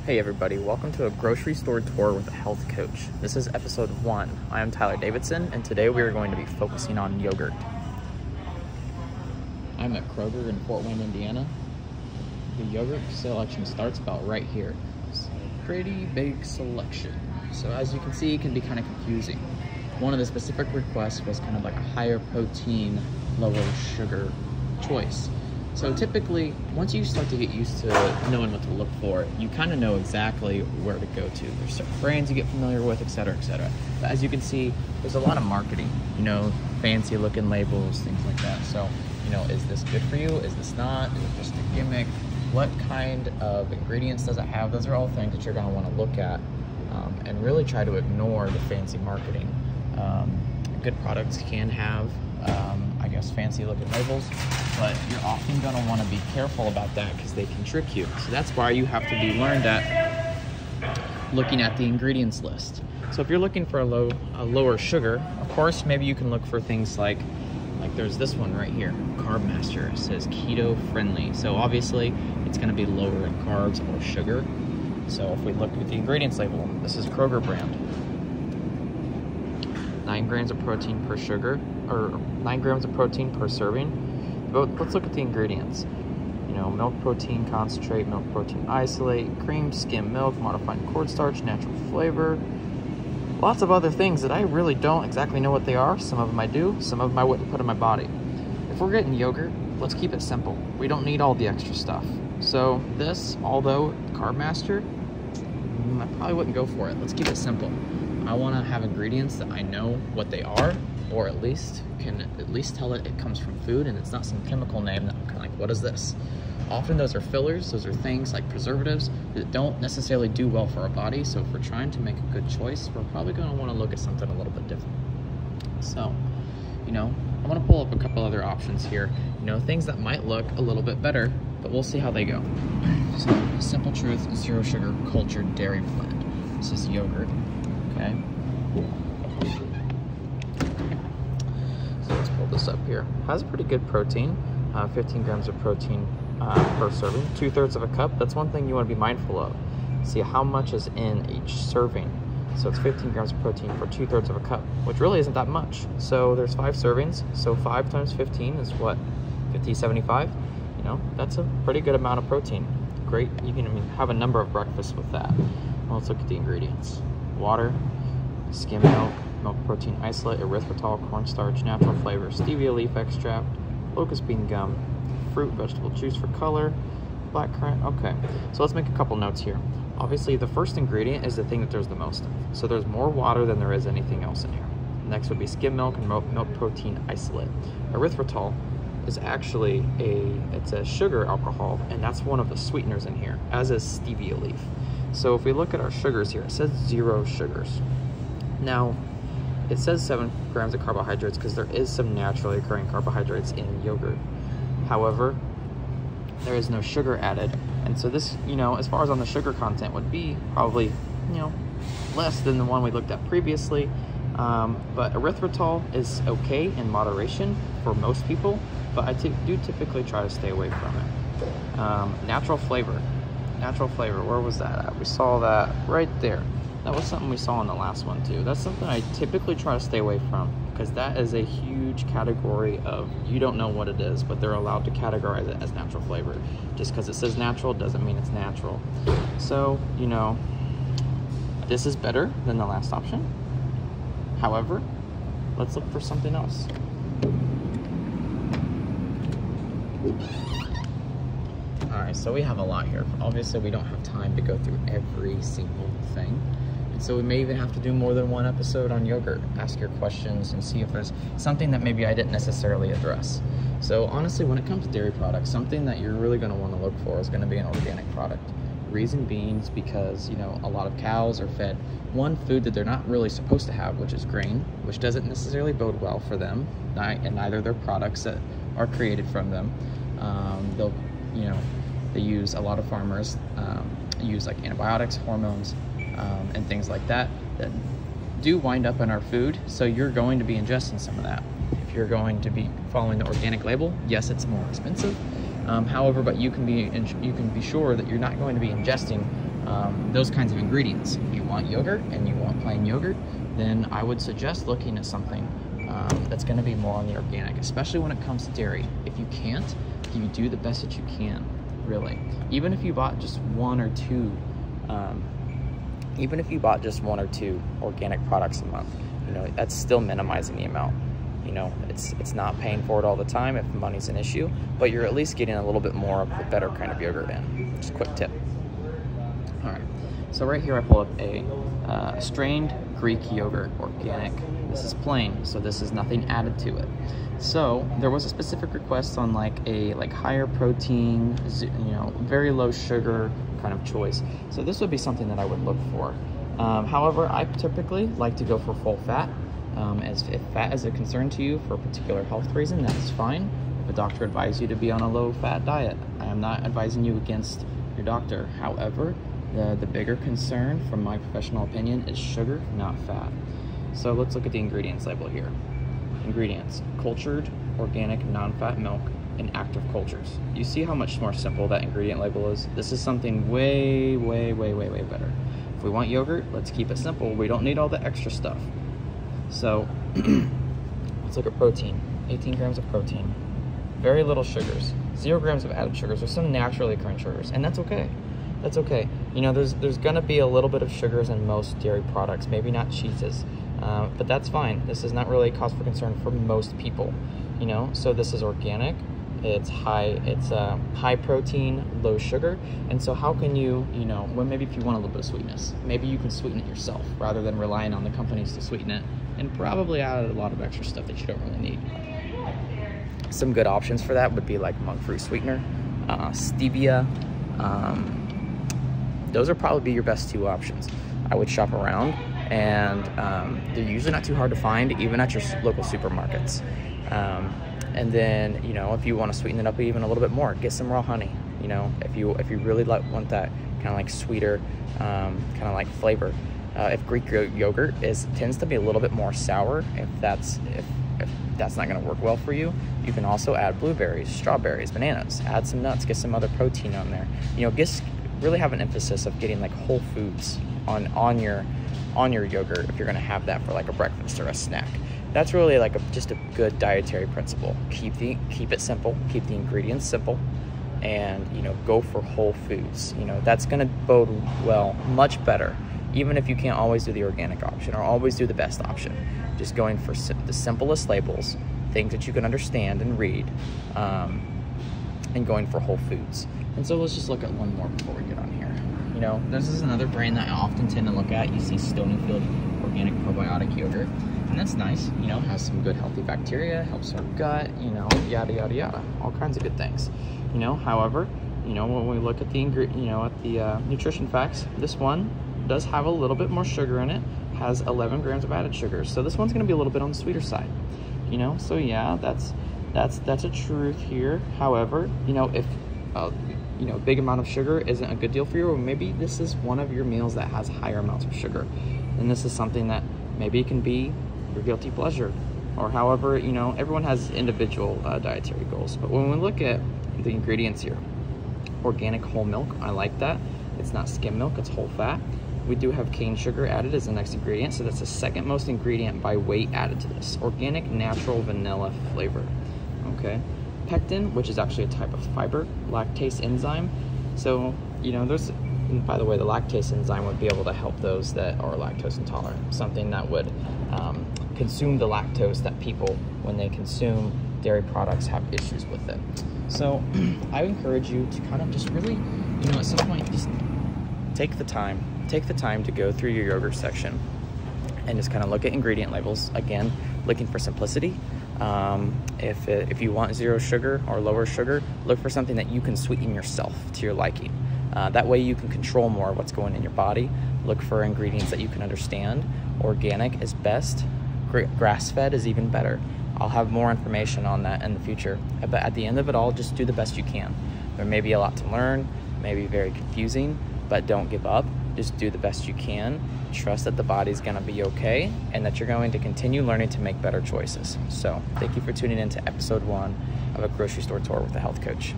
Hey everybody, welcome to a grocery store tour with a health coach. This is episode 1. I am Tyler Davidson, and today we are going to be focusing on yogurt. I'm at Kroger in Fort Wayne, Indiana. The yogurt selection starts about right here. It's a pretty big selection. So as you can see, it can be kind of confusing. One of the specific requests was kind of like a higher protein, lower sugar choice. So typically, once you start to get used to knowing what to look for, you kind of know exactly where to go to. There's certain brands you get familiar with, etc., etc. But as you can see, there's a lot of marketing, fancy looking labels, things like that. So, is this good for you? Is this not? Is it just a gimmick? What kind of ingredients does it have? Those are all things that you're going to want to look at and really try to ignore the fancy marketing. Good products can have fancy looking labels, but you're often going to want to be careful about that because they can trick you. So that's why you have to be learned at looking at the ingredients list. So if you're looking for a lower sugar, of course, maybe you can look for things like there's this one right here, Carb Master. It says keto friendly. So obviously it's going to be lower in carbs or sugar. So if we look at the ingredients label, this is Kroger brand. 9 grams of protein per sugar, or 9 grams of protein per serving. But let's look at the ingredients. Milk protein concentrate, milk protein isolate, cream, skim milk, modified cornstarch, natural flavor. Lots of other things that I really don't exactly know what they are. Some of them I do, some of them I wouldn't put in my body. If we're getting yogurt, let's keep it simple. We don't need all the extra stuff. So this, although Carb Master, I probably wouldn't go for it. Let's keep it simple. I want to have ingredients that I know what they are, or at least can tell it comes from food and it's not some chemical name that I'm kind of like, what is this? Often those are fillers, those are things like preservatives that don't necessarily do well for our body. So if we're trying to make a good choice, we're probably going to want to look at something a little bit different. So, I want to pull up a couple other options here. Things that might look a little bit better, but we'll see how they go. So, Simple Truth, zero sugar, cultured dairy blend. This is yogurt. Okay. So let's pull this up here. Has pretty good protein, 15 grams of protein per serving, 2/3 of a cup. That's one thing you want to be mindful of. See how much is in each serving. So it's 15 grams of protein for 2/3 of a cup, which really isn't that much. So there's 5 servings. So 5 times 15 is what? 50, 75? That's a pretty good amount of protein. Great. You can have a number of breakfasts with that. Well, let's look at the ingredients. Water, skim milk, milk protein isolate, erythritol, cornstarch, natural flavor, stevia leaf extract, locust bean gum, fruit, vegetable juice for color, blackcurrant. Okay, so let's make a couple notes here. Obviously, the first ingredient is the thing that there's the most of. So there's more water than there is anything else in here. Next would be skim milk and milk protein isolate. Erythritol is actually it's a sugar alcohol, and that's one of the sweeteners in here, as is stevia leaf. So if we look at our sugars here, it says 0 sugars. Now, it says 7 grams of carbohydrates because there is some naturally occurring carbohydrates in yogurt. However, there is no sugar added. And so this, as far as on the sugar content would be probably, less than the one we looked at previously. But erythritol is okay in moderation for most people, but I do typically try to stay away from it. Natural flavor, where was that at? We saw that right there. That was something we saw in the last one too. That's something I typically try to stay away from because that is a huge category of, you don't know what it is, but they're allowed to categorize it as natural flavor. Just because it says natural doesn't mean it's natural. So, this is better than the last option. However, let's look for something else. Alright, so we have a lot here. Obviously, we don't have time to go through every single thing. And so we may even have to do more than one episode on yogurt. Ask your questions and see if there's something that maybe I didn't necessarily address. So honestly, when it comes to dairy products, something that you're really going to want to look for is going to be an organic product. Reason being is because, a lot of cows are fed one food that they're not really supposed to have, which is grain, which doesn't necessarily bode well for them, and neither their products that are created from them. They use, a lot of farmers use like antibiotics, hormones, and things like that do wind up in our food. So you're going to be ingesting some of that. If you're going to be following the organic label, yes, it's more expensive. However, but you can be sure that you're not going to be ingesting those kinds of ingredients. If you want yogurt and you want plain yogurt, then I would suggest looking at something that's going to be more on the organic, especially when it comes to dairy. If you can't, you do the best that you can, really. Even if you bought just one or two organic products a month, you know, that's still minimizing the amount. You know, it's not paying for it all the time if money's an issue, but you're at least getting a little bit more of the better kind of yogurt in. Just a quick tip. All right, so right here I pull up a strained Greek yogurt, organic. This is plain, so this is nothing added to it. So there was a specific request on like higher protein, you know, very low sugar kind of choice. So this would be something that I would look for. However, I typically like to go for full fat. If fat is a concern to you for a particular health reason, that's fine. If a doctor advised you to be on a low-fat diet, I am not advising you against your doctor. However, the bigger concern, from my professional opinion, is sugar, not fat. So let's look at the ingredients label here. Ingredients: cultured, organic, non-fat milk, and active cultures. You see how much more simple that ingredient label is? This is something way, way, way, way, way better. If we want yogurt, let's keep it simple. We don't need all the extra stuff. So let's look at protein. 18 grams of protein, very little sugars, 0 grams of added sugars. There's some naturally occurring sugars, and that's okay. That's okay. You know, there's gonna be a little bit of sugars in most dairy products, maybe not cheeses, but that's fine. This is not really a cause for concern for most people, you know. So this is organic. It's high protein, low sugar, and so how can you know, well, maybe if you want a little bit of sweetness, maybe you can sweeten it yourself rather than relying on the companies to sweeten it and probably add a lot of extra stuff that you don't really need. Some good options for that would be like monk fruit sweetener, stevia. Those would probably be your best two options. I would shop around, and they're usually not too hard to find, even at your local supermarkets. And then, you know, if you want to sweeten it up even a little bit more, get some raw honey. You know, if you really want that kind of like sweeter, kind of like flavor. If Greek yogurt tends to be a little bit more sour, if that's not going to work well for you, you can also add blueberries, strawberries, bananas. Add some nuts, get some other protein on there. You know, really have an emphasis of getting like whole foods on your yogurt if you're going to have that for like a breakfast or a snack. That's really like just a good dietary principle. Keep it simple, keep the ingredients simple, and, you know, go for whole foods. You know, that's going to bode well, much better, even if you can't always do the organic option or always do the best option. Just going for the simplest labels, things that you can understand and read, and going for whole foods. And so let's just look at one more before we get on here. You know, this is another brand that I often tend to look at. You see Stonyfield organic probiotic yogurt, and that's nice. You know, has some good healthy bacteria, helps our gut, you know, yada yada yada, all kinds of good things. You know, however, you know, when we look at the nutrition facts, this one does have a little bit more sugar in it, has 11 grams of added sugars, so this one's going to be a little bit on the sweeter side. You know, so yeah, that's a truth here. However, you know, if you know, a big amount of sugar isn't a good deal for you, or maybe this is one of your meals that has higher amounts of sugar, and this is something that maybe it can be your guilty pleasure, or however, you know, everyone has individual dietary goals. But when we look at the ingredients here, organic whole milk, I like that. It's not skim milk, it's whole fat. We do have cane sugar added as the next ingredient, so that's the second most ingredient by weight added to this. Organic natural vanilla flavor. Okay. Pectin, which is actually a type of fiber, lactase enzyme. So, you know, by the way, the lactase enzyme would be able to help those that are lactose intolerant, something that would consume the lactose that people, when they consume dairy products, have issues with it. So I encourage you to kind of just really, you know, at some point, just take the time to go through your yogurt section and just kind of look at ingredient labels. Again, looking for simplicity. If you want 0 sugar or lower sugar, look for something that you can sweeten yourself to your liking. That way you can control more of what's going in your body. Look for ingredients that you can understand. Organic is best. Grass-fed is even better. I'll have more information on that in the future. But at the end of it all, just do the best you can. There may be a lot to learn, maybe very confusing, but don't give up. Just do the best you can. Trust that the body's gonna be okay and that you're going to continue learning to make better choices. So thank you for tuning in to episode 1 of A Grocery Store Tour with a Health Coach.